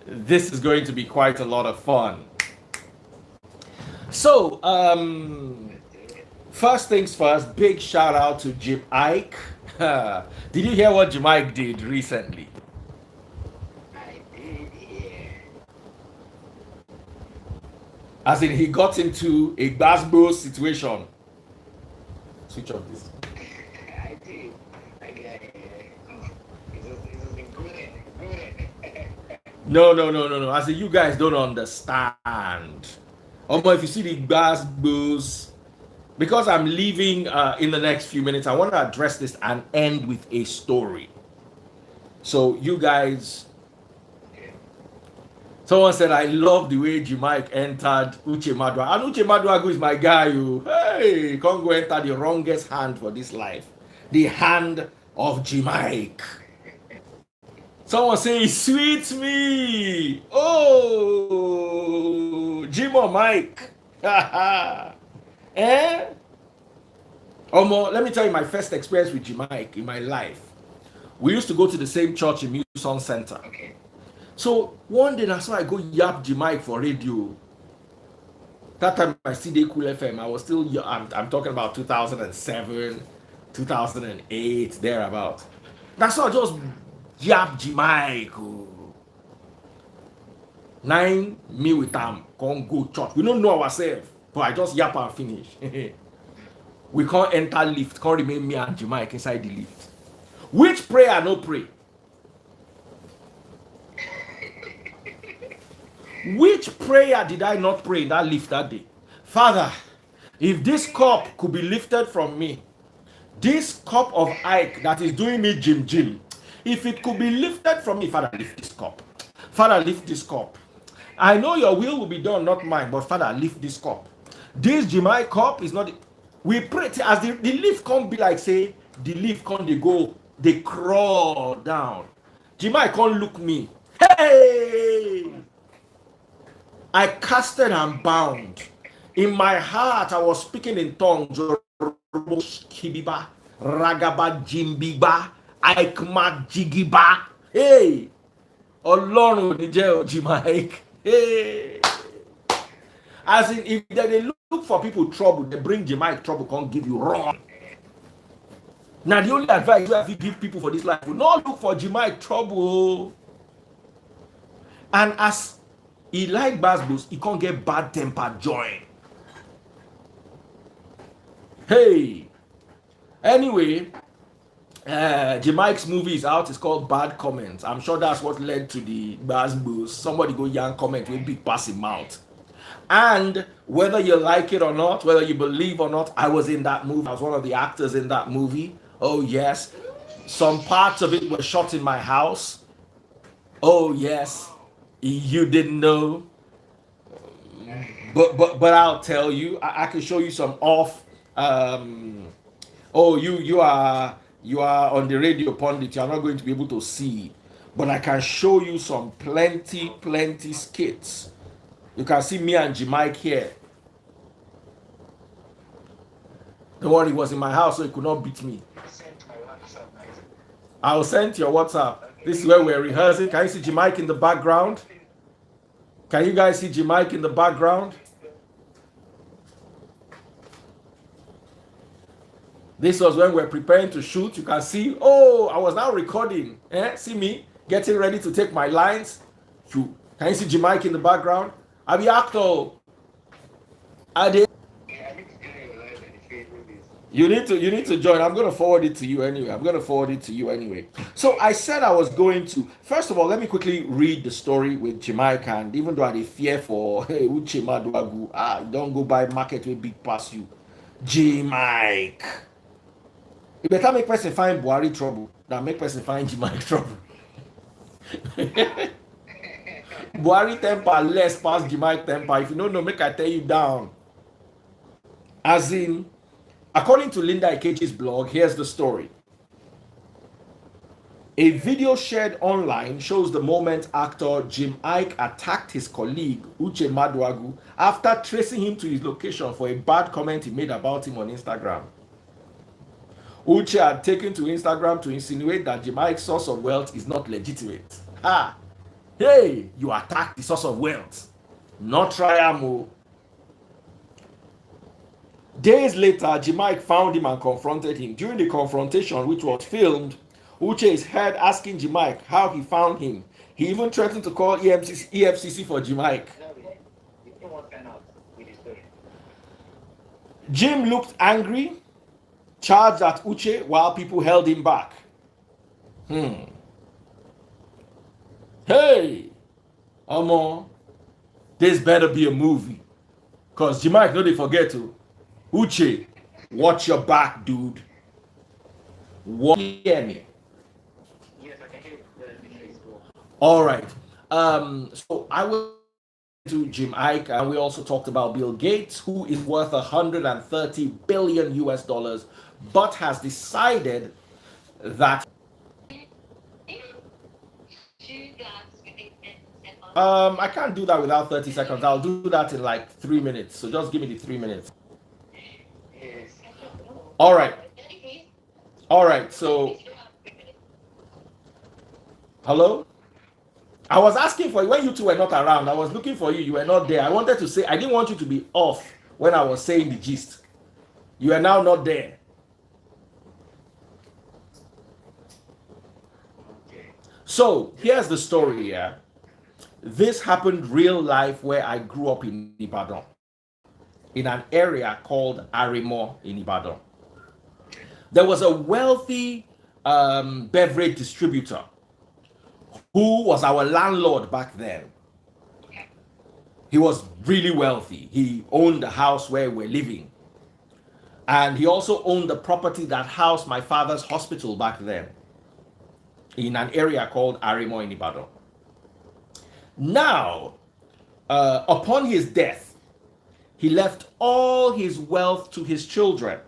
this is going to be quite a lot of fun. So, first things first, big shout out to Jim Ike. Did you hear what Jim Ike did recently? I did hear. As in, he got into a Gbas situation. Switch off this. I did. I got it was a good. No, no, no, no, no. As in, you guys don't understand. If you see the Gbas, because I'm leaving in the next few minutes, I want to address this and end with a story. So, you guys, someone said, I love the way Jimike entered Uche Maduagwu. And Uche Maduagwu is my guy. You. Hey, can't go enter the wrongest hand for this life. The hand of Jimike. Someone say, sweet me. Oh, Jim or Mike. Eh? Let me tell you my first experience with Jimike in my life. We used to go to the same church in Muson Center. Okay. So one day that's why I go yap Jimike for radio. That time I see the Cool FM. I was still I'm talking about 2007, 2008, thereabout. That's why I just yap Jimike. Me with them can't go church. We don't know ourselves, but I just yap and finish. We can't enter lift, can't remain me and Jimike inside the lift. Which prayer no pray? Which prayer did I not pray in that lift that day? Father, if this cup could be lifted from me, this cup of Ike that is doing me Jim, if it could be lifted from me, Father, lift this cup. Father, lift this cup. I know your will be done, not mine, but Father, lift this cup. This Jimai cup is not. We pray as the lift can't be like, say, the lift can't they crawl down. Jimai can't look me. Hey! I casted and bound. In my heart, I was speaking in tongues. Kibiba, Ragaba Jimbiba, Aikma Jigiba. Hey! Ọlọ́run ní jẹ́ Jimai. Hey! As in, if they look for people trouble, they bring Jimai trouble, can't give you wrong. Now, the only advice you have to give people for this life, will not look for Jimai trouble. And as he like Gbos, he can't get bad temper joy. Hey! Anyway, Jimike's movie is out. It's called Bad Comments. I'm sure that's what led to the Gbos. Somebody go young comment with big passing mouth. And whether you like it or not, whether you believe or not, I was in that movie. I was one of the actors in that movie. Oh yes. Some parts of it were shot in my house. Oh yes. You didn't know. But I'll tell you, I can show you some off. You are on the radio pundit. You're not going to be able to see, but I can show you some plenty skits. You can see me and Jimike here. Don't worry, he was in my house, so he could not beat me. I'll send your WhatsApp. This is where we're rehearsing. Can you see Jimike in the background? Can you guys see Jimike in the background? This was when we're preparing to shoot. You can see, I was now recording. See me getting ready to take my lines. Can you see Jimike in the background? I be actor. You need to join. I'm going to forward it to you anyway. So I said I was going to. First of all, let me quickly read the story with Jimike. And even though I had fear for Uche Maduagwu, don't go buy market with big pass you. Jimike. You better make person find Buhari trouble than make person find Jimike trouble. Buhari temper less past Jimike temper. If you don't know, make I tell you down. As in, according to Linda Ikechi's blog, here's the story. A video shared online shows the moment actor Jim Iyke attacked his colleague Uche Maduagwu after tracing him to his location for a bad comment he made about him on Instagram. Uche had taken to Instagram to insinuate that Jim Iyke's source of wealth is not legitimate. Hey, you attack the source of wealth. Not Triamo. Days later, Jimike found him and confronted him. During the confrontation, which was filmed, Uche is heard asking Jimike how he found him. He even threatened to call EFCC for Jimike. Jim looked angry, charged at Uche while people held him back. Hey, Omo, this better be a movie. Because Jimike, no, they forget to. Uche, watch your back, dude. Hear me. Yes, I can hear you. All right. So I will to Jim Iyke, and we also talked about Bill Gates, who is worth 130 billion US dollars, but has decided that I can't do that without 30 seconds. I'll do that in like 3 minutes. So just give me the 3 minutes. All right. All right. So, hello? I was asking for you when you two were not around. I was looking for you. You were not there. I wanted to say, I didn't want you to be off when I was saying the gist. You are now not there. So, here's the story, yeah. This happened real life where I grew up in Ibadan, in an area called Arimo in Ibadan. There was a wealthy beverage distributor who was our landlord back then. He was really wealthy. He owned the house where we're living. And he also owned the property that housed my father's hospital back then, in an area called Arimo in Ibadan. Now, upon his death, he left all his wealth to his children.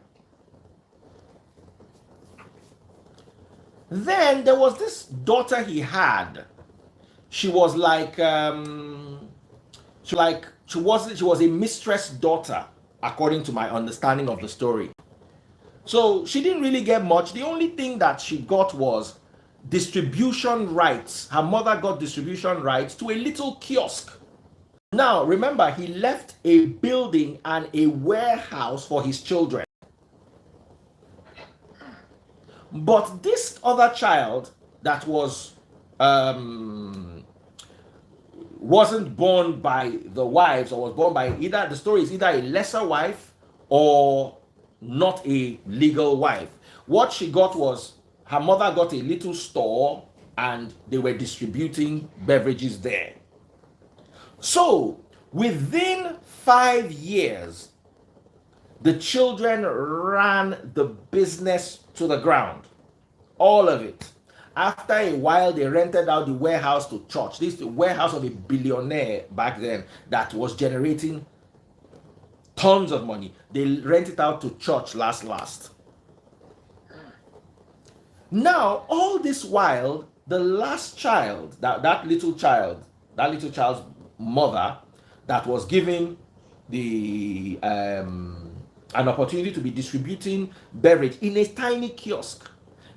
Then there was this daughter he had. She was like, she was a mistress daughter, according to my understanding of the story. So she didn't really get much. The only thing that she got was distribution rights. Her mother got distribution rights to a little kiosk. Now, remember, he left a building and a warehouse for his children. But this other child that wasn't born by the wives, or was born by either, the story is either a lesser wife or not a legal wife. What she got was, her mother got a little store and they were distributing beverages there. So within 5 years, the children ran the business to the ground. All of it. After a while, they rented out the warehouse to church. This is the warehouse of a billionaire back then that was generating tons of money. They rent it out to church last. Now, all this while, the last child, that little child's mother, that was given the an opportunity to be distributing beverage in a tiny kiosk.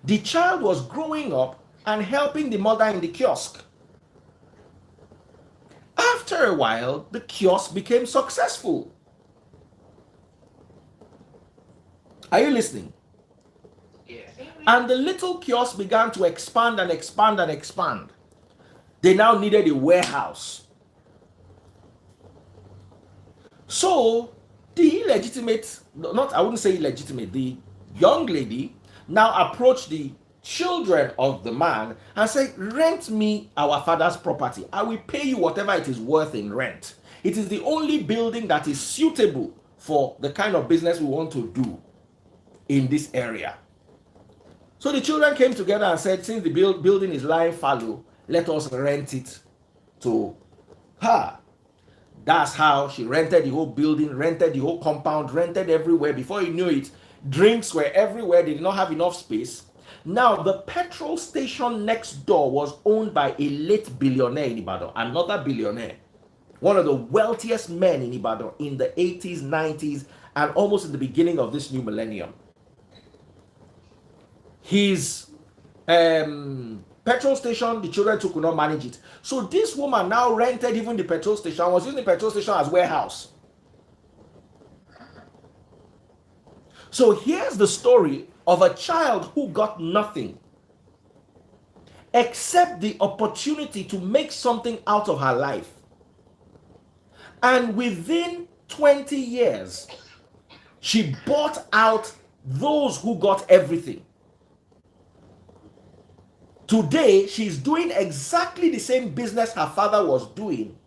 The child was growing up and helping the mother in the kiosk. After a while, the kiosk became successful. Are you listening? Yes. And the little kiosk began to expand and expand and expand. They now needed a warehouse. So the I wouldn't say illegitimate, the young lady now approached the children of the man and said, rent me our father's property. I will pay you whatever it is worth in rent. It is the only building that is suitable for the kind of business we want to do in this area. So the children came together and said, since the building is lying fallow, let us rent it to her. That's how she rented the whole building, rented the whole compound, rented everywhere. Before you knew it, drinks were everywhere. They did not have enough space. Now, the petrol station next door was owned by a late billionaire in Ibadan, another billionaire, one of the wealthiest men in Ibadan in the 80s, 90s, and almost in the beginning of this new millennium. His Petrol station, the children too could not manage it. So this woman now rented even the petrol station, was using the petrol station as warehouse. So here's the story of a child who got nothing except the opportunity to make something out of her life. And within 20 years, she bought out those who got everything. Today, she's doing exactly the same business her father was doing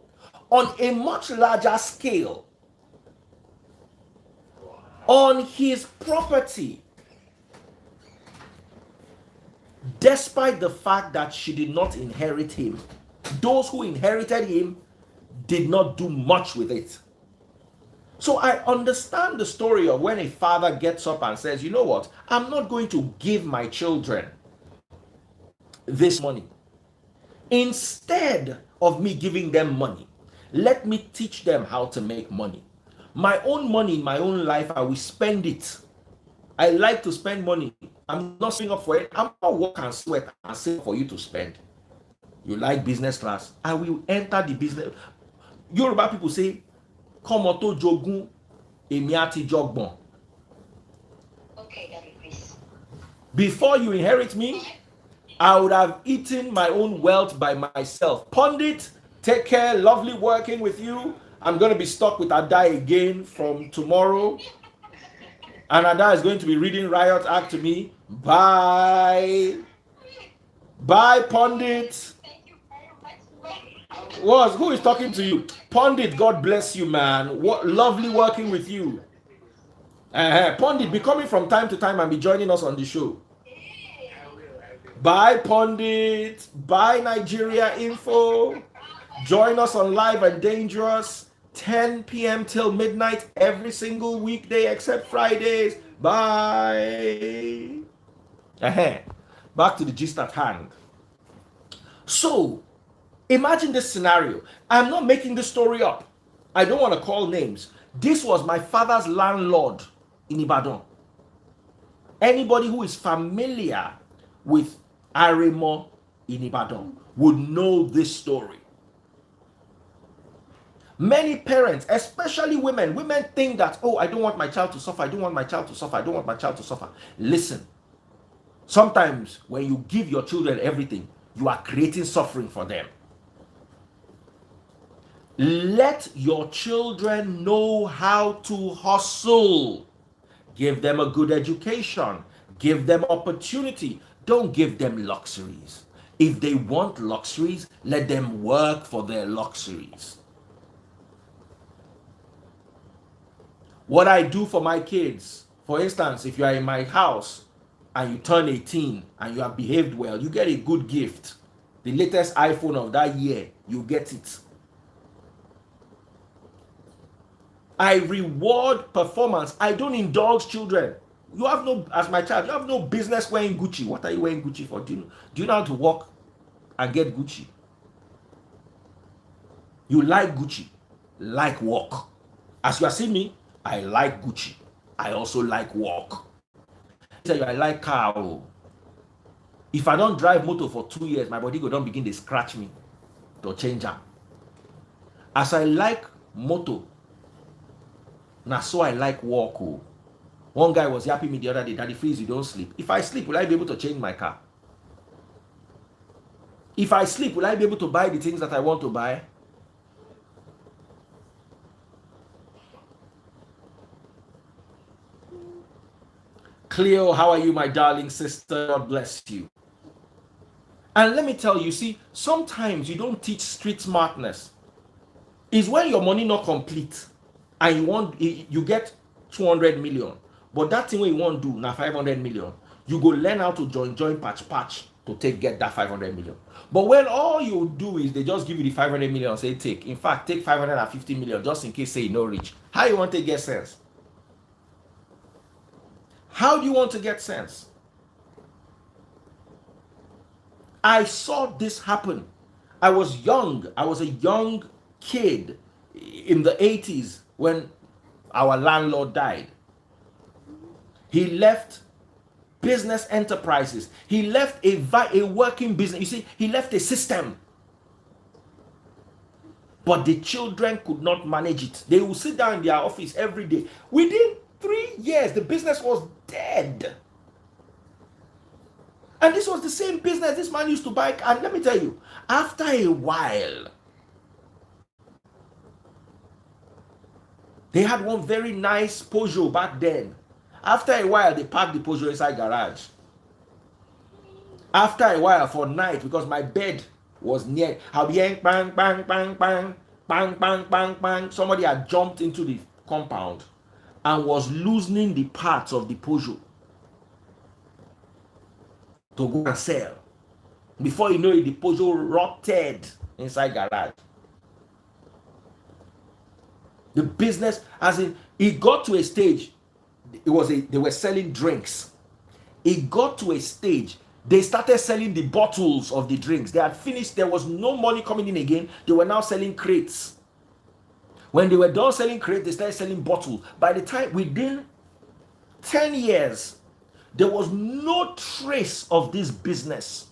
on a much larger scale, on his property, despite the fact that she did not inherit him. Those who inherited him did not do much with it. So I understand the story of when a father gets up and says, you know what, I'm not going to give my children this money. Instead of me giving them money, let me teach them how to make money. My own money in my own life, I will spend it. I like to spend money. I'm not saving up for it. I'm not work and sweat and save for you to spend. You like business class? I will enter the business. Yoruba people say, "Komo to jogun, emi ati jogbon." Okay, Daddy, please. Before you inherit me, I would have eaten my own wealth by myself. Pundit, take care. Lovely working with you. I'm going to be stuck with Ada again from tomorrow. And Ada is going to be reading Riot Act to me. Bye. Bye, Pundit. Thank you very much. Who is talking to you? Pundit, God bless you, man. What lovely working with you. Pundit, be coming from time to time and be joining us on the show. Bye, Pundit. Bye, Nigeria Info. Join us on Live and Dangerous, 10 p.m. till midnight every single weekday except Fridays. Bye. Back to the gist at hand. So, imagine this scenario. I'm not making this story up. I don't want to call names. This was my father's landlord in Ibadan. Anybody who is familiar with Aremo in Ibadan would know this story. Many parents, especially women think that, oh, I don't want my child to suffer. I don't want my child to suffer. I don't want my child to suffer. Listen, sometimes when you give your children everything, you are creating suffering for them. Let your children know how to hustle. Give them a good education. Give them opportunity. Don't give them luxuries. If they want luxuries, let them work for their luxuries. What I do for my kids, for instance, if you are in my house and you turn 18 and you have behaved well, you get a good gift. The latest iPhone of that year, you get it. I reward performance. I don't indulge children. You have no, as my child, you have no business wearing Gucci. What are you wearing Gucci for? Do you know how to walk and get Gucci? You like Gucci, like walk. As you are seeing me, I like Gucci. I also like walk. I like car. If I don't drive motor for 2 years, my body go don't begin to scratch me to change am. As I like motor, now so I like walk. One guy was yapping me the other day, Daddy, please, you don't sleep. If I sleep, will I be able to change my car? If I sleep, will I be able to buy the things that I want to buy? Cleo, how are you, my darling sister? God bless you. And let me tell you, see, sometimes you don't teach street smartness. It's when your money not complete and you get 200 million. But that thing you want to do now 500 million, you go learn how to join patch to get that 500 million. But when all you do is they just give you the 500 million and say take. In fact, take 550 million just in case say you no reach. How you want to get sense? How do you want to get sense? I saw this happen. I was young. I was a young kid in the 80s when our landlord died. He left business enterprises. He left a working business. You see, he left a system. But the children could not manage it. They would sit down in their office every day. Within 3 years, the business was dead. And this was the same business this man used to buy. And let me tell you, after a while, they had one very nice Peugeot back then. After a while, they parked the Peugeot inside garage. After a while, for night, because my bed was near, I'll be hearing bang, bang, bang, bang, bang, bang, bang, bang. Somebody had jumped into the compound and was loosening the parts of the Peugeot to go and sell. Before you know it, the Peugeot rotted inside garage. The business, as in, it got to a stage, they were selling drinks. It got to a stage, they started selling the bottles of the drinks. They had finished, there was no money coming in again. They were now selling crates. When they were done selling crates, they started selling bottles. By the time, within 10 years, there was no trace of this business.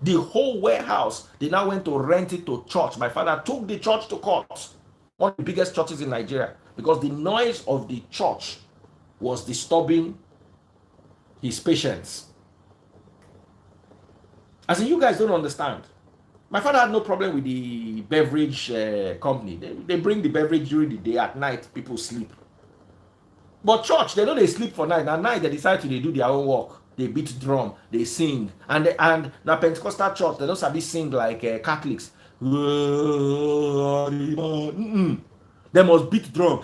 The whole warehouse, they now went to rent it to church. My father took the church to court. One of the biggest churches in Nigeria, because the noise of the church was disturbing his patients. As in, you guys don't understand. My father had no problem with the beverage company. They bring the beverage during the day. At night, people sleep. But church, they know they sleep for night. At night, they decide to do their own work. They beat drum, they sing. And now Pentecostal church, they don't sabi sing like Catholics. They must beat drum.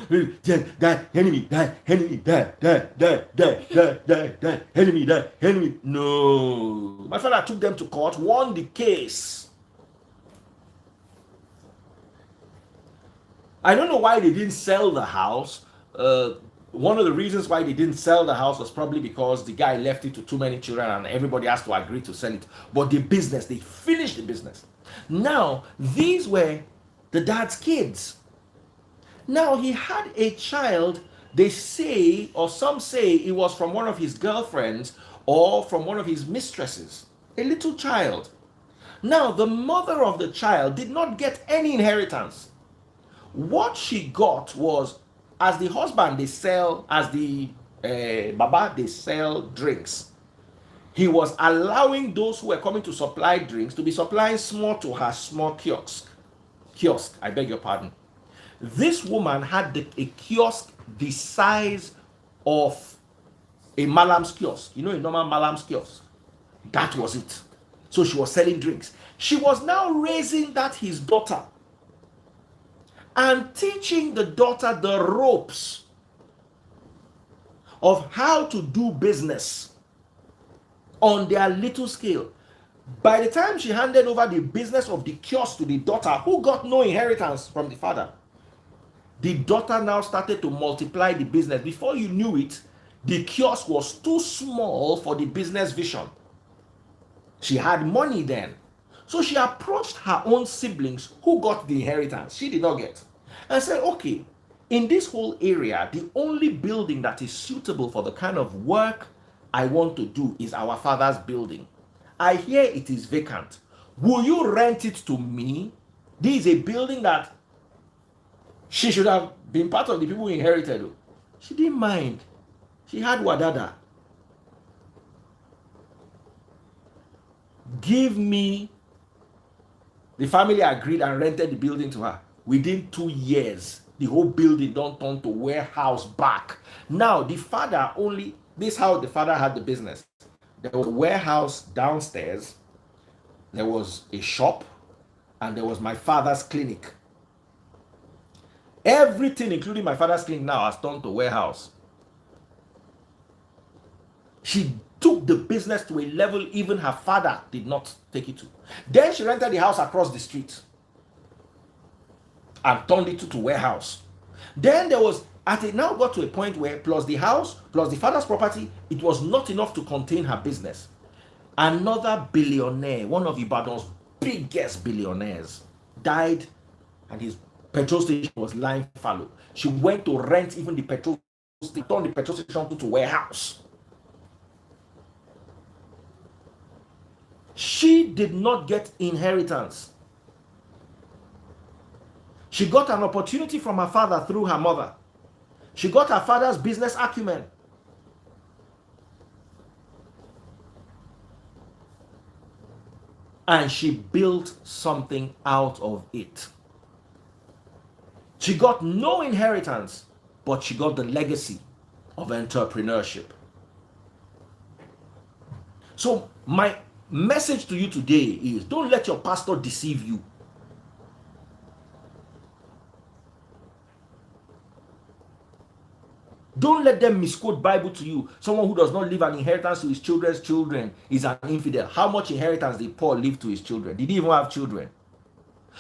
Enemy, enemy, enemy. No. My father took them to court, won the case. I don't know why they didn't sell the house. One of the reasons why they didn't sell the house was probably because the guy left it to too many children and everybody has to agree to sell it. But the business, they finished the business. Now, these were the dad's kids. Now, he had a child, they say, or some say it was from one of his girlfriends or from one of his mistresses, a little child. Now, the mother of the child did not get any inheritance. What she got was, as the husband, they sell, as the baba, they sell drinks. He was allowing those who were coming to supply drinks to be supplying small to her small kiosk, I beg your pardon. This woman had a kiosk the size of a Malam's kiosk. You know, a normal Malam's kiosk. That was it. So she was selling drinks. She was now raising that his daughter and teaching the daughter the ropes of how to do business on their little scale. By the time she handed over the business of the kiosk to the daughter, who got no inheritance from the father, the daughter now started to multiply the business. Before you knew it, the kiosk was too small for the business vision. She had money then. So she approached her own siblings who got the inheritance. She did not get. And said, okay, in this whole area, the only building that is suitable for the kind of work I want to do is our father's building. I hear it is vacant. Will you rent it to me? This is a building that she should have been part of the people who inherited. She didn't mind. She had wadada. Give me. The family agreed and rented the building to her. Within 2 years, the whole building don't turn to warehouse back. Now, the father only, this is how the father had the business. There was a warehouse downstairs, there was a shop, and there was my father's clinic. Everything, including my father's clinic, now has turned to warehouse. She took the business to a level even her father did not take it to. Then she rented the house across the street and turned it to warehouse. Then there was, it now got to a point where plus the house, plus the father's property, it was not enough to contain her business. Another billionaire, one of Ibadan's biggest billionaires, died and his petrol station was lying fallow. She went to rent even the petrol station, turned the petrol station to warehouse. She did not get inheritance. She got an opportunity from her father through her mother. She got her father's business acumen. And she built something out of it. She got no inheritance, but she got the legacy of entrepreneurship. So my message to you today is, don't let your pastor deceive you. Don't let them misquote Bible to you. Someone who does not leave an inheritance to his children's children is an infidel. How much inheritance did Paul leave to his children? Did he even have children?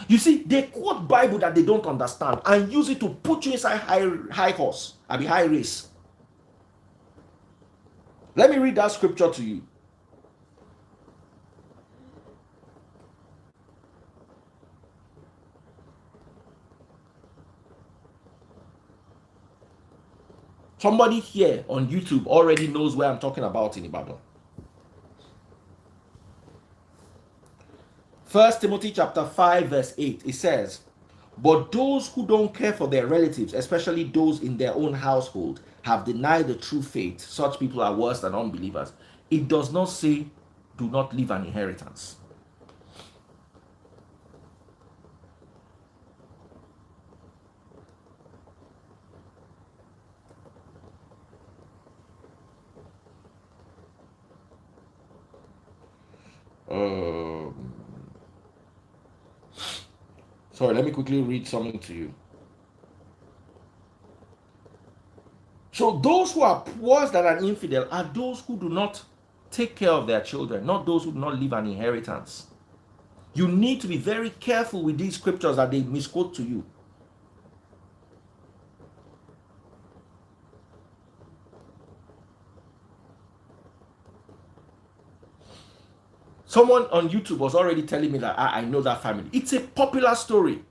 You see, they quote Bible that they don't understand and use it to put you inside high horse, high race. Let me read that scripture to you. Somebody here on YouTube already knows where I'm talking about in Ibadan. 1 Timothy chapter 5 verse 8, it says, but those who don't care for their relatives, especially those in their own household, have denied the true faith. Such people are worse than unbelievers. It does not say do not leave an inheritance. Sorry, let me quickly read something to you. So those who are worse than an infidel are those who do not take care of their children, not those who do not leave an inheritance. You need to be very careful with these scriptures that they misquote to you. Someone on YouTube was already telling me that I know that family. It's a popular story.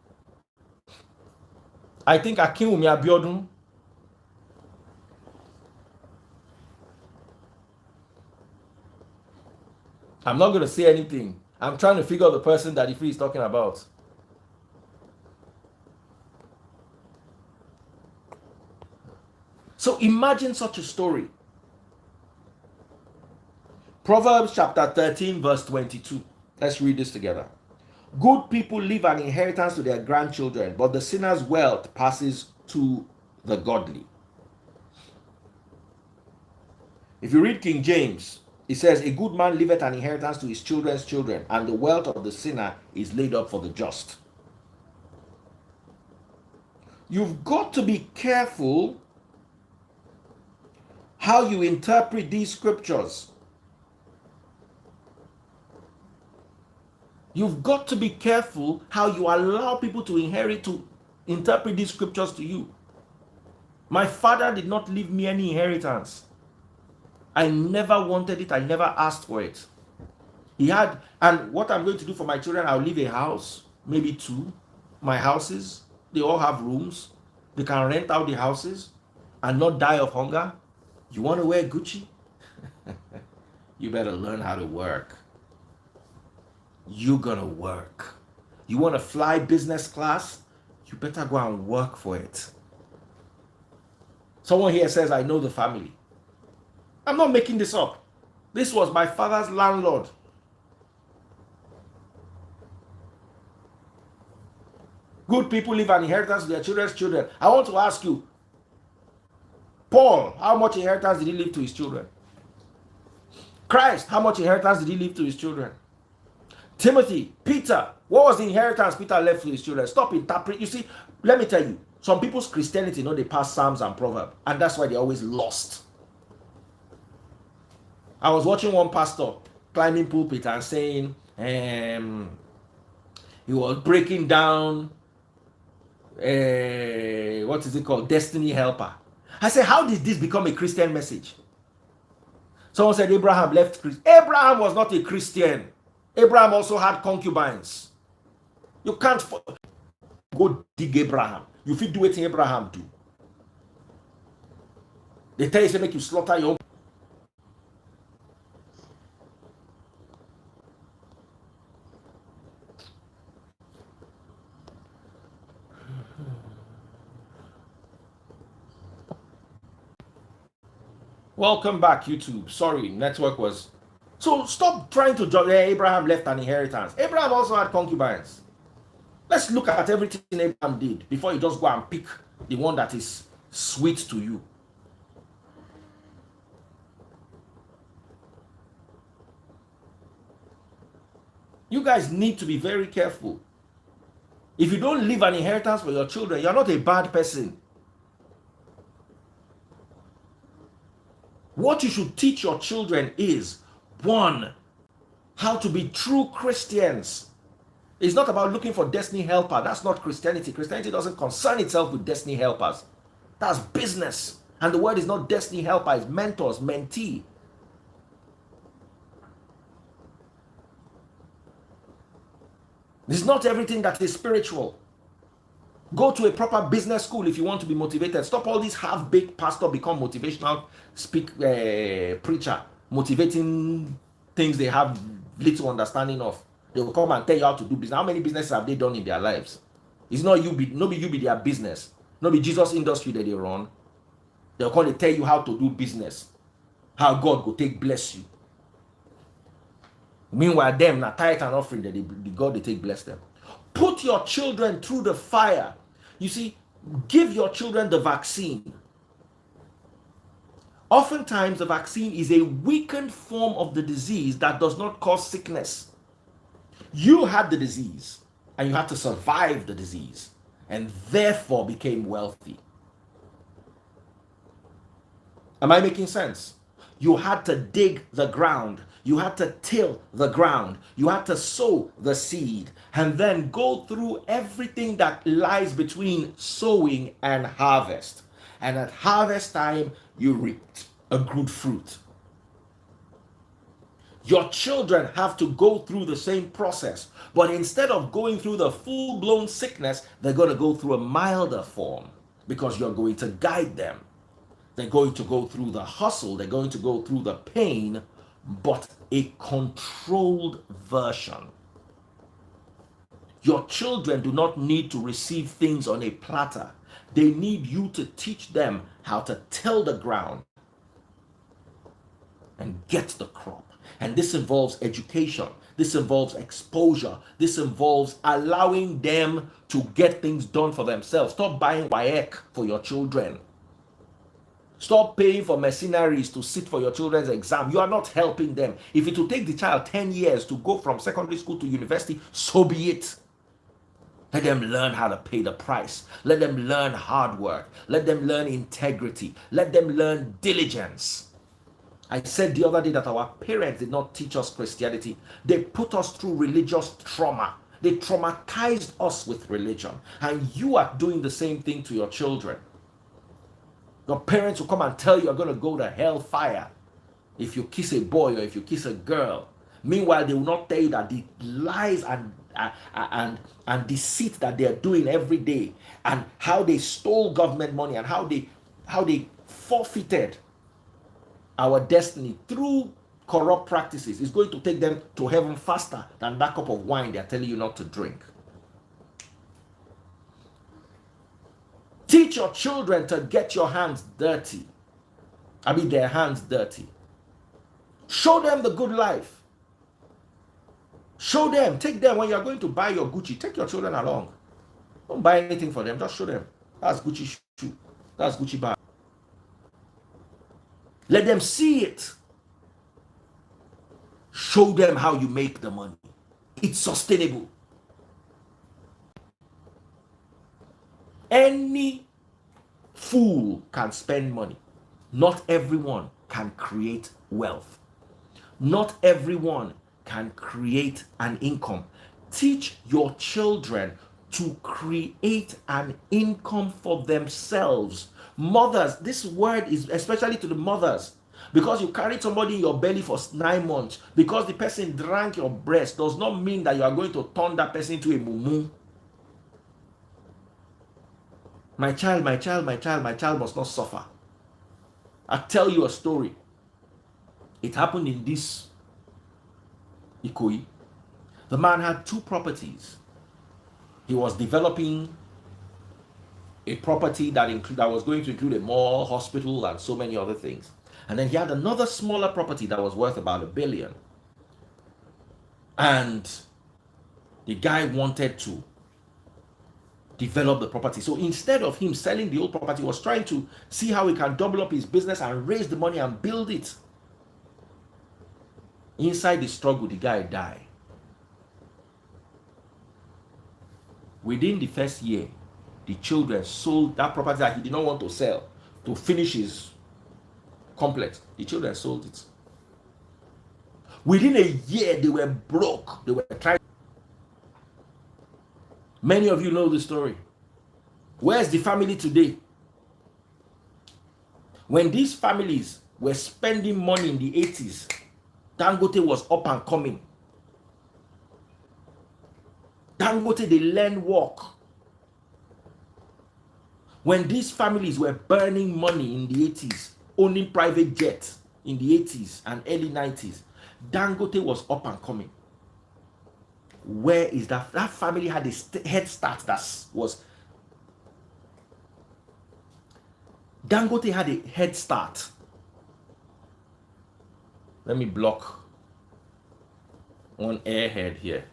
I think Akinwumi Abiodun. I'm not going to say anything. I'm trying to figure out the person that Ife is talking about. So imagine such a story. Proverbs chapter 13 verse 22. Let's read this together. Good people leave an inheritance to their grandchildren, but the sinner's wealth passes to the godly. If you read King James, it says, a good man leaveth an inheritance to his children's children, and the wealth of the sinner is laid up for the just. You've got to be careful how you interpret these scriptures. You've got to be careful how you allow people to interpret these scriptures to you. My father did not leave me any inheritance. I never wanted it. I never asked for it. He had, and what I'm going to do for my children, I'll leave a house, maybe 2. My houses, they all have rooms. They can rent out the houses and not die of hunger. You want to wear Gucci? You better learn how to work. You're gonna work. You want to fly business class? You better go and work for it. Someone here says, I know the family. I'm not making this up. This was my father's landlord. Good people leave an inheritance to their children's children. I want to ask you, Paul, how much inheritance did he leave to his children? Christ, how much inheritance did he leave to his children? Timothy, Peter, what was the inheritance Peter left to his children? Stop interpreting. You see, let me tell you, some people's Christianity, they pass Psalms and Proverbs, and that's why they're always lost. I was watching one pastor climbing pulpit and saying he was breaking down what is it called? Destiny Helper. I said, how did this become a Christian message? Someone said Abraham left Christ. Abraham was not a Christian. Abraham also had concubines. You can't go dig Abraham. You fit do what Abraham do. They tell you to make you slaughter your own. Welcome back, YouTube. Sorry, network was. So stop trying to judge. Abraham left an inheritance. Abraham also had concubines. Let's look at everything Abraham did before you just go and pick the one that is sweet to you. You guys need to be very careful. If you don't leave an inheritance for your children, you're not a bad person. What you should teach your children is, one, how to be true Christians. It's not about looking for destiny helper. That's not Christianity. Christianity doesn't concern itself with destiny helpers. That's business. And the word is not destiny helper, it's mentors, mentee. It's not everything that is spiritual. Go to a proper business school if you want to be motivated. Stop all these half-baked pastor become motivational preacher, motivating things they have little understanding of. They will come and tell you how to do business. How many businesses have they done in their lives? It's not you be their business. Not be Jesus industry that they run. They'll come and tell you how to do business. How God will take bless you. Meanwhile, them na tithe and offering that the God they take bless them. Put your children through the fire. You see, give your children the vaccine. Oftentimes, the vaccine is a weakened form of the disease that does not cause sickness. You had the disease and you had to survive the disease and therefore became wealthy. Am I making sense? You had to dig the ground. You had to till the ground. You had to sow the seed and then go through everything that lies between sowing and harvest. And at harvest time, you reaped a good fruit. Your children have to go through the same process, but instead of going through the full-blown sickness, they're going to go through a milder form because you're going to guide them. They're going to go through the hustle, they're going to go through the pain, but a controlled version. Your children do not need to receive things on a platter. They need you to teach them how to till the ground and get the crop. And this involves education. This involves exposure. This involves allowing them to get things done for themselves. Stop buying WAEC for your children. Stop paying for mercenaries to sit for your children's exam. You are not helping them. If it will take the child 10 years to go from secondary school to university, so be it. Let them learn how to pay the price. Let them learn hard work. Let them learn integrity. Let them learn diligence. I said the other day that our parents did not teach us Christianity. They put us through religious trauma. They traumatized us with religion. And you are doing the same thing to your children. Your parents will come and tell you you're going to go to hellfire if you kiss a boy or if you kiss a girl. Meanwhile, they will not tell you that the lies and deceit that they are doing every day and how they stole government money and how they forfeited our destiny through corrupt practices is going to take them to heaven faster than that cup of wine they are telling you not to drink. Teach your children to get your hands dirty. Their hands dirty. Show them the good life. Show them, take them when you're going to buy your Gucci. Take your children along. Don't buy anything for them, just show them. That's Gucci shoe. That's Gucci bag. Let them see it. Show them how you make the money. It's sustainable. Any fool can spend money. Not everyone can create wealth. Not everyone can create an income. Teach your children to create an income for themselves. Mothers, this word is especially to the mothers. Because you carried somebody in your belly for 9 months, because the person drank your breast, does not mean that you are going to turn that person into a mumu. My child must not suffer. I'll tell you a story. It happened in this Ikoyi. The man had 2 properties. He was developing a property that was going to include a mall, hospital, and so many other things. And then he had another smaller property that was worth about 1 billion. And the guy wanted to develop the property. So instead of him selling the old property, he was trying to see how he can double up his business and raise the money and build it. Inside the struggle, the guy died. Within the first year, the children sold that property that he did not want to sell to finish his complex. The children sold it. Within a year, they were broke. They were trying. Many of you know the story. Where's the family today? When these families were spending money in the 80s, Dangote was up and coming. Dangote, they learned work. When these families were burning money in the 80s, owning private jets in the 80s and early 90s, Dangote was up and coming. Where is that? That family had a head start that was... Dangote had a head start. Let me block one airhead here.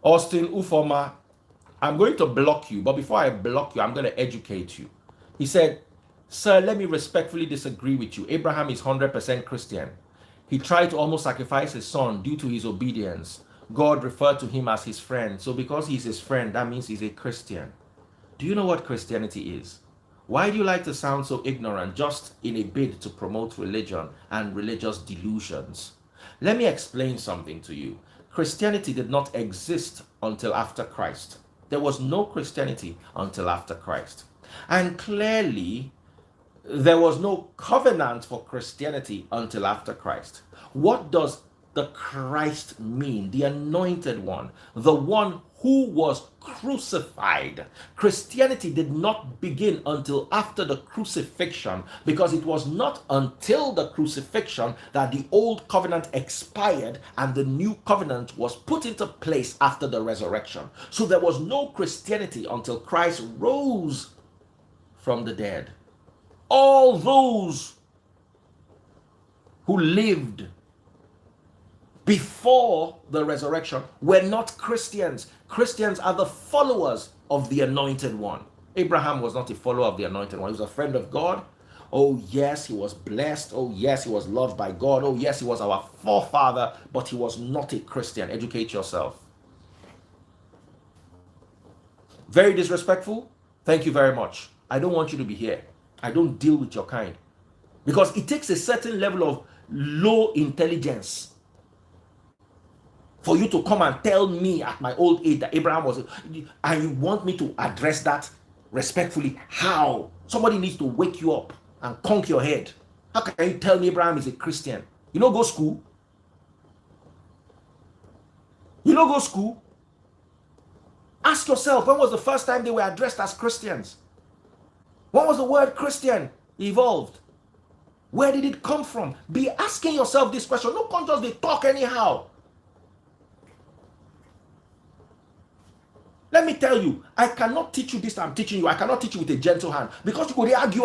Austin Ufoma, I'm going to block you, but before I block you, I'm going to educate you. He said, sir, let me respectfully disagree with you. Abraham is 100% Christian. He tried to almost sacrifice his son due to his obedience. God referred to him as his friend. So because he's his friend, that means he's a Christian. Do you know what Christianity is? Why do you like to sound so ignorant just in a bid to promote religion and religious delusions? Let me explain something to you. Christianity did not exist until after Christ. There was no Christianity until after Christ. And clearly, there was no covenant for Christianity until after Christ. What does the Christ mean? The anointed one, the one who was crucified. Christianity did not begin until after the crucifixion, because it was not until the crucifixion that the old covenant expired and the new covenant was put into place after the resurrection. So there was no Christianity until Christ rose from the dead. All those who lived before the resurrection were not Christians. Christians are the followers of the anointed one. Abraham was not a follower of the anointed one. He was a friend of God. Oh yes, he was blessed. Oh yes, he was loved by God. Oh yes, he was our forefather, but he was not a Christian. Educate yourself. Very disrespectful. Thank you very much. I don't want you to be here. I don't deal with your kind, because it takes a certain level of low intelligence for you to come and tell me at my old age that Abraham was, and you want me to address that respectfully. How? Somebody needs to wake you up and conk your head. How can you tell me Abraham is a Christian? You don't go school. You don't go school. Ask yourself, when was the first time they were addressed as Christians? When was the word Christian evolved? Where did it come from? Be asking yourself this question. No, can't just be talk anyhow. Let me tell you, I cannot teach you this I'm teaching you. I cannot teach you with a gentle hand, because you go argue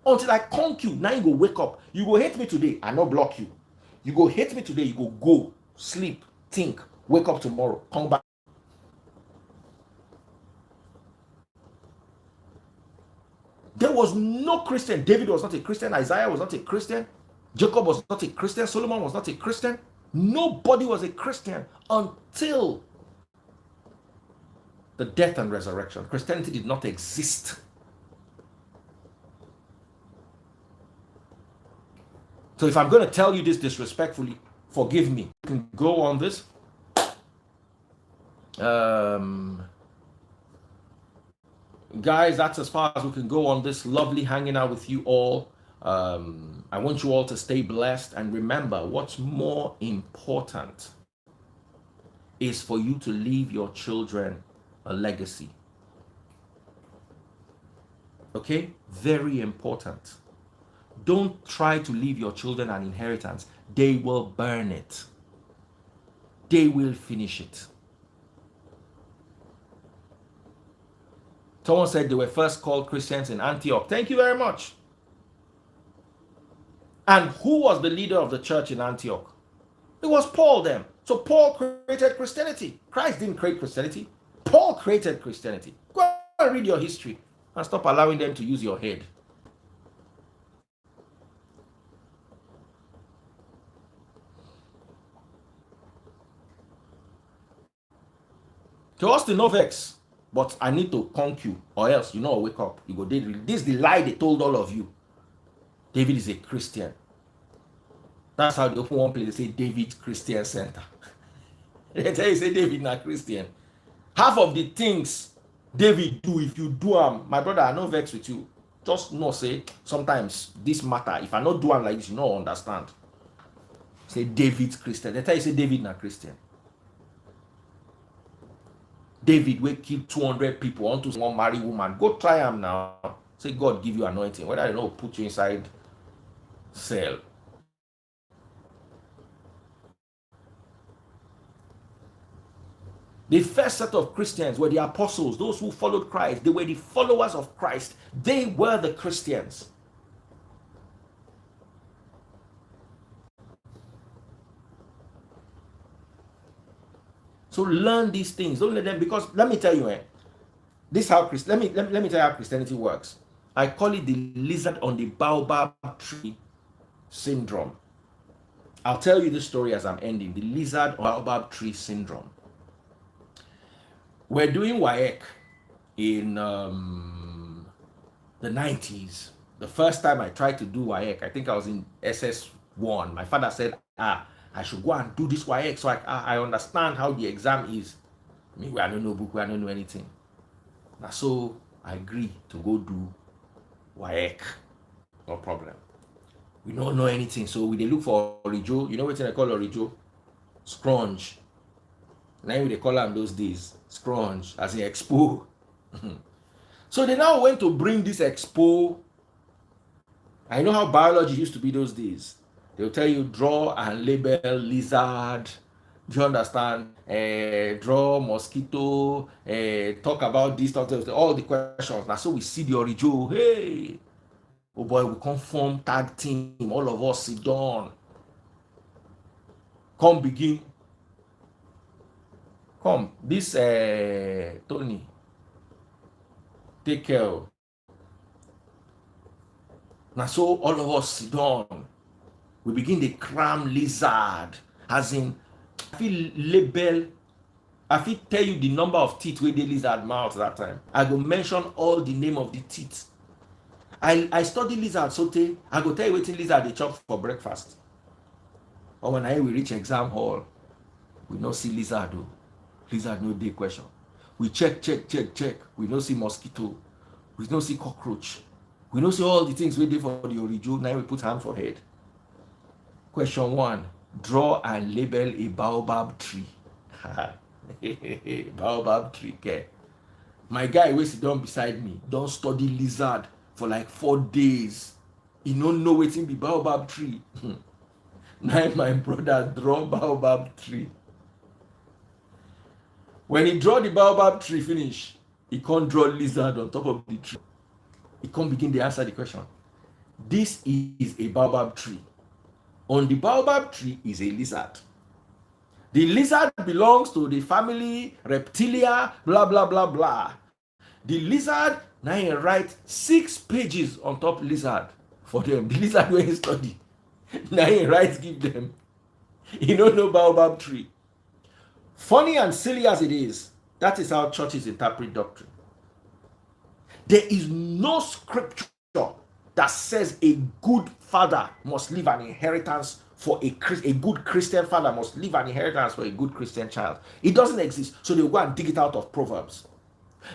until I conk you. Now you go wake up. You go hate me today, I not block you. You go hate me today, you go sleep, think, wake up tomorrow, come back. There was no Christian. David was not a Christian. Isaiah was not a Christian. Jacob was not a Christian. Solomon was not a Christian. Nobody was a Christian until the death and resurrection. Christianity did not exist. So if I'm going to tell you this disrespectfully, forgive me. You can go on this. Guys, that's as far as we can go on this. Lovely hanging out with you all. I want you all to stay blessed, and remember, what's more important is for you to leave your children a legacy. Okay? Very important. Don't try to leave your children an inheritance. They will burn it. They will finish it. Someone said they were first called Christians in Antioch. Thank you very much. And who was the leader of the church in Antioch? It was Paul then. So Paul created Christianity. Christ didn't create Christianity. Paul created Christianity. Go and read your history and stop allowing them to use your head. To us, the no vex, but I need to conk you, or else you know wake up. You go, this is the lie they told all of you. David is a Christian. That's how they open one place. They say David Christian Center. They tell you say David not Christian. Half of the things David do, if you do them, my brother, I no vex with you. Just know say sometimes this matter. If I not do them like this, you don't understand. Say David Christian. They tell you say David not Christian. David will kill 200 people onto one married woman. Go try him now. Say God give you anointing. Whether they don't put you inside cell. The first set of Christians were the apostles, those who followed Christ. They were the followers of Christ. They were the Christians. So learn these things. Don't let them, because let me tell you, this how let me tell you how Christianity works. I call it the lizard on the baobab tree syndrome. I'll tell you the story as I'm ending. The lizard on baobab tree syndrome. We're doing WAEC in the 90s. The first time I tried to do WAEC, I think I was in SS1. My father said, I should go and do this WAEC so I understand how the exam is. I mean, I don't know book, I don't know anything. Now, so I agree to go do WAEC. No problem. We don't know anything, so we look for Orijo. You know what they call Orijo? Scrunch. Now they call them those days. Scrunch, as in expo. So they now went to bring this expo. I know how biology used to be those days. They'll tell you draw and label lizard. Do you understand? Draw mosquito. Talk about this, talk about all the questions. Now, so we see the Orijo. Hey, oh boy, we come form tag team. All of us sit down. Come begin. Come, this Tony, take care. Now, so all of us sit down. We begin the cram lizard, as in, I feel label, I feel tell you the number of teeth where the lizard mouth that time. I go mention all the name of the teeth. I study lizard saute. I go tell you what lizard they chop for breakfast. Or when we reach exam hall, we no see lizard though. Lizard no day question. We check. We no see mosquito. We no see cockroach. We no see all the things we did for the original. Now we put hand for head. Question 1. Draw and label a baobab tree. Baobab tree. Okay. My guy will sit down beside me. Don't study lizard for like 4 days. He don't know what's in the baobab tree. Now my brother draw baobab tree. When he draw the baobab tree finish, he can't draw lizard on top of the tree. He can't begin to answer the question. This is a baobab tree. On the baobab tree is a lizard. The lizard belongs to the family Reptilia, blah, blah, blah, blah. The lizard, now he write 6 pages on top lizard for them. The lizard where he study. Now he write give them. You don't know baobab tree. Funny and silly as it is, that is how churches interpret doctrine. There is no scripture that says a good father must leave an inheritance for a good Christian father must leave an inheritance for a good Christian child. It doesn't exist. So they'll go and dig it out of Proverbs.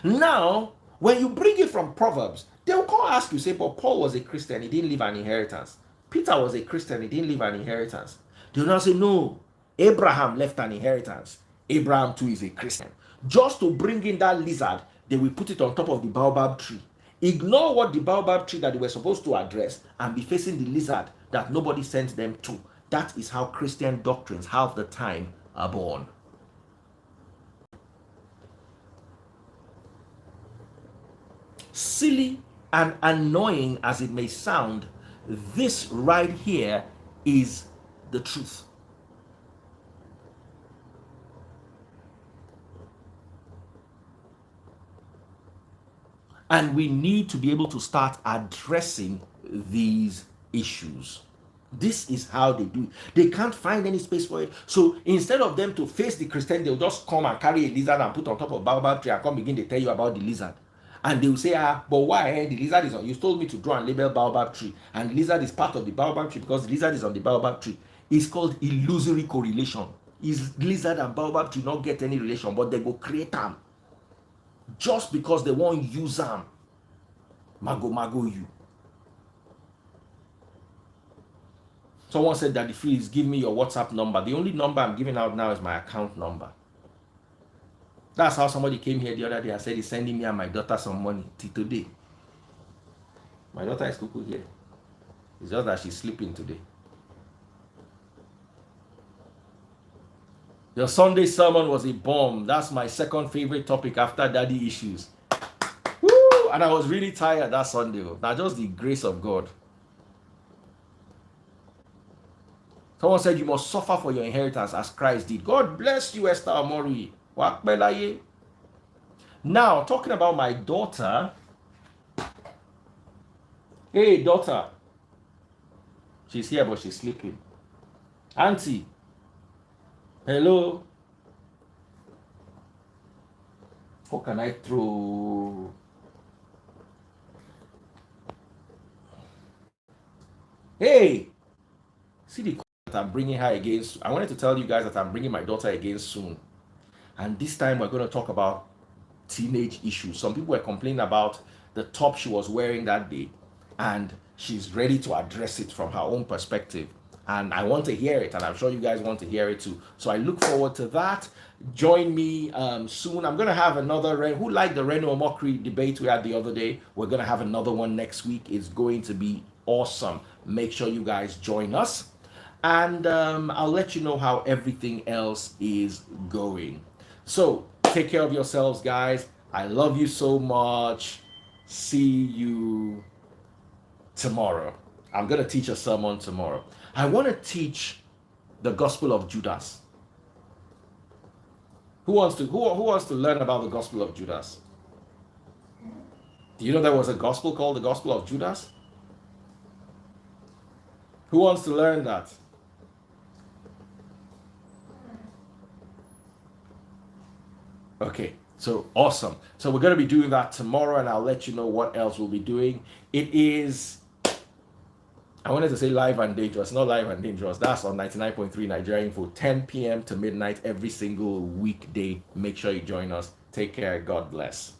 Now, when you bring it from Proverbs, they'll come ask you, say, but Paul was a Christian, he didn't leave an inheritance. Peter was a Christian, he didn't leave an inheritance. They'll now say, no, Abraham left an inheritance. Abraham too is a Christian. Just to bring in that lizard, they will put it on top of the baobab tree. Ignore what the baobab tree that they were supposed to address and be facing the lizard that nobody sent them to. That is how Christian doctrines half the time are born. Silly and annoying as it may sound, this right here is the truth. And we need to be able to start addressing these issues. This is how they do it. They can't find any space for it. So instead of them to face the Christian, they'll just come and carry a lizard and put on top of baobab tree and come begin to tell you about the lizard. And they'll say, but why? The lizard is on. You told me to draw and label baobab tree. And the lizard is part of the baobab tree because the lizard is on the baobab tree. It's called illusory correlation. Is lizard and baobab tree not get any relation, but they go create them. Just because they won't use them. Mago you. Someone said that please give me your WhatsApp number. The only number I'm giving out now is my account number. That's how somebody came here the other day and said he's sending me and my daughter some money till today. My daughter is cuckoo here. It's just that she's sleeping today. Your Sunday sermon was a bomb. That's my second favorite topic after daddy issues. Woo! And I was really tired that Sunday. Now just the grace of God. Someone said you must suffer for your inheritance as Christ did. God bless you, Esther Amori. Now, talking about my daughter. Hey, daughter. She's here, but she's sleeping. Auntie. Hello. What can I throw? Hey. See the that I'm bringing her again. I wanted to tell you guys that I'm bringing my daughter again soon. And this time we're going to talk about teenage issues. Some people were complaining about the top she was wearing that day, and she's ready to address it from her own perspective. And I want to hear it, and I'm sure you guys want to hear it too. So I look forward to that. Join me soon. I'm going to have another, who liked the Reno Omokri debate we had the other day? We're going to have another one next week. It's going to be awesome. Make sure you guys join us. And I'll let you know how everything else is going. So take care of yourselves, guys. I love you so much. See you tomorrow. I'm going to teach a sermon tomorrow. I want to teach the Gospel of Judas. Who wants to learn about the Gospel of Judas? Do you know there was a gospel called the Gospel of Judas? Who wants to learn that? Okay, so awesome. So we're going to be doing that tomorrow, and I'll let you know what else we'll be doing. It is, I wanted to say live and dangerous, not live and dangerous. That's on 99.3 Nigeria Info, 10 p.m. to midnight every single weekday. Make sure you join us. Take care. God bless.